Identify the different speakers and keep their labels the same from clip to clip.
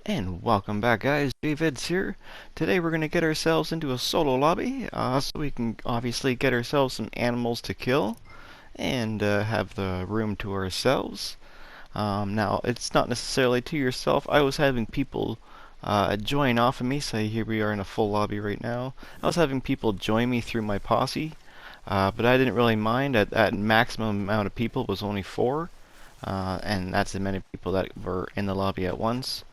Speaker 1: And welcome back, guys. Gvids here. Today we're going to get ourselves into a solo lobby, so we can obviously get ourselves some animals to kill and have the room to ourselves. Now, it's not necessarily to yourself. I was having people join off of me, so here we are in a full lobby right now. I was having people join me through my posse, but I didn't really mind. That maximum amount of people was only 4, and that's the many people that were in the lobby at once.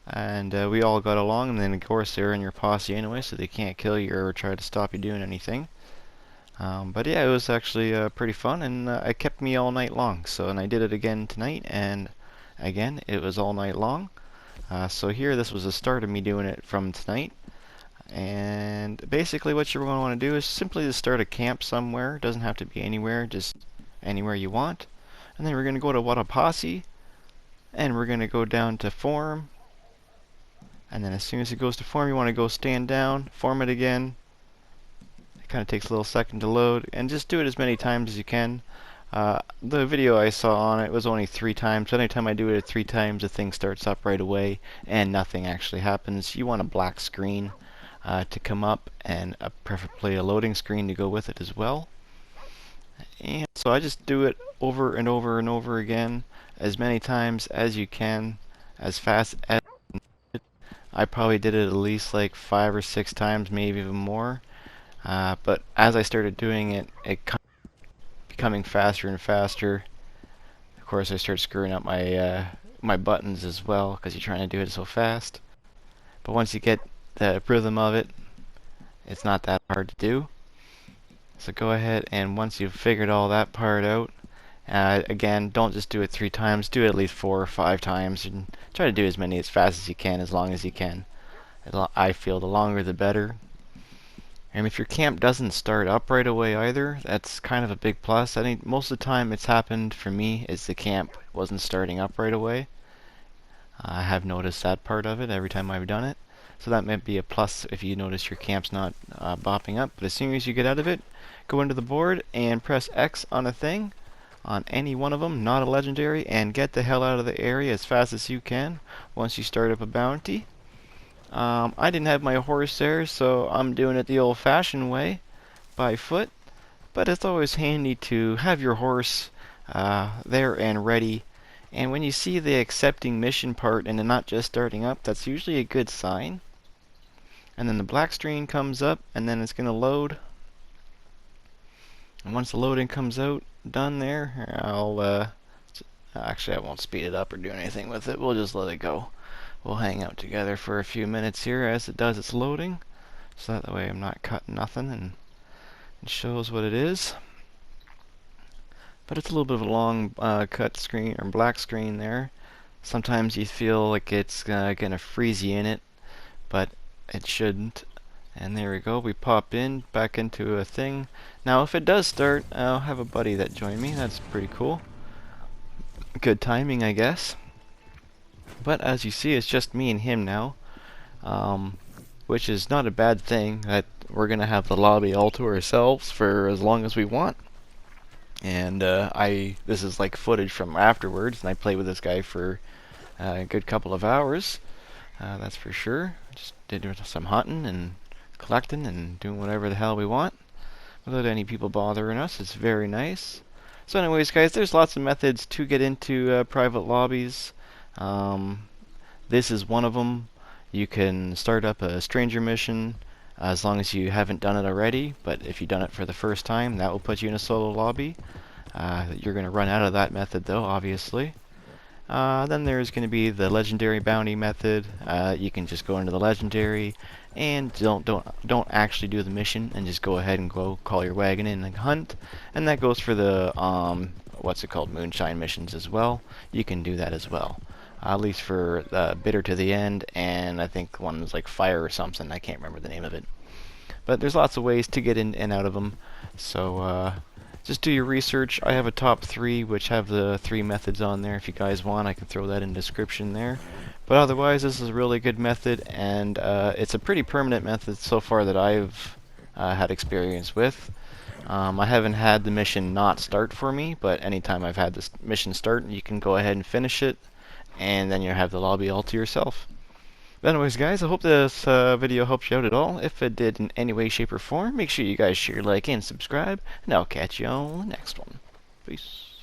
Speaker 1: And we all got along, and then of course they're in your posse anyway, so they can't kill you or try to stop you doing anything. But yeah, it was actually pretty fun, and it kept me all night long. And I did it again tonight, and again it was all night long. So here, this was the start of me doing it from tonight. And basically what you're going to want to do is simply to start a camp somewhere. It doesn't have to be anywhere, just anywhere you want. And then we're going to go to What a Posse, and we're going to go down to Form. And then as soon as it goes to form, you want to go stand down, form it again. It kind of takes a little second to load, and just do it as many times as you can. The video I saw on it was only 3 times, but anytime I do it 3 times, the thing starts up right away, and nothing actually happens. You want a black screen to come up, and preferably a loading screen to go with it as well. And so I just do it over and over and over again, as many times as you can, as fast as I probably did it at least like 5 or 6 times, maybe even more. But as I started doing it, becoming faster and faster. Of course, I started screwing up my buttons as well, because you're trying to do it so fast. But once you get the rhythm of it, it's not that hard to do. So go ahead, and once you've figured all that part out, again, don't just do it 3 times, do it at least 4 or 5 times, and try to do as many as fast as you can, as long as you can. I feel the longer the better. And if your camp doesn't start up right away either, that's kind of a big plus. I think most of the time it's happened for me is the camp wasn't starting up right away. I have noticed that part of it every time I've done it. So that might be a plus if you notice your camp's not bopping up. But as soon as you get out of it, go into the board and press X on a thing, on any one of them, not a legendary, and get the hell out of the area as fast as you can once you start up a bounty. I didn't have my horse there, so I'm doing it the old-fashioned way, by foot. But it's always handy to have your horse there and ready. And when you see the accepting mission part and not just starting up, that's usually a good sign. And then the black screen comes up, and then it's going to load. And once the loading comes out, done there, actually I won't speed it up or do anything with it. We'll just let it go. We'll hang out together for a few minutes here as it does its loading, so that way I'm not cutting nothing, and it shows what it is. But it's a little bit of a long cut screen or black screen there. Sometimes you feel like it's gonna freeze you in it, but it shouldn't. And there we go, we pop in back into a thing. Now if it does start, I'll have a buddy that joined me. That's pretty cool. Good timing, I guess. But as you see, it's just me and him now, which is not a bad thing. That we're gonna have the lobby all to ourselves for as long as we want. And this is like footage from afterwards, and I played with this guy for a good couple of hours. That's for sure. Just did some hunting and collecting and doing whatever the hell we want without any people bothering us. It's very nice. So anyways, guys, there's lots of methods to get into private lobbies. This is one of them. You can start up a stranger mission as long as you haven't done it already, but if you've done it for the first time, that will put you in a solo lobby. You're going to run out of that method though, obviously. Then there's going to be the legendary bounty method. You can just go into the legendary and don't actually do the mission, and just go ahead and go call your wagon in and hunt. And that goes for the moonshine missions as well. You can do that as well. At least for bitter to the end, and I think one was like fire or something. I can't remember the name of it. But there's lots of ways to get in and out of them. So just do your research. I have a top 3 which have the 3 methods on there. If you guys want, I can throw that in the description there. But otherwise, this is a really good method, and it's a pretty permanent method so far that I've had experience with. I haven't had the mission not start for me, but anytime I've had this mission start, you can go ahead and finish it, and then you have the lobby all to yourself. But anyways, guys, I hope this video helped you out at all. If it did in any way, shape, or form, make sure you guys share, like, and subscribe. And I'll catch you on the next one. Peace.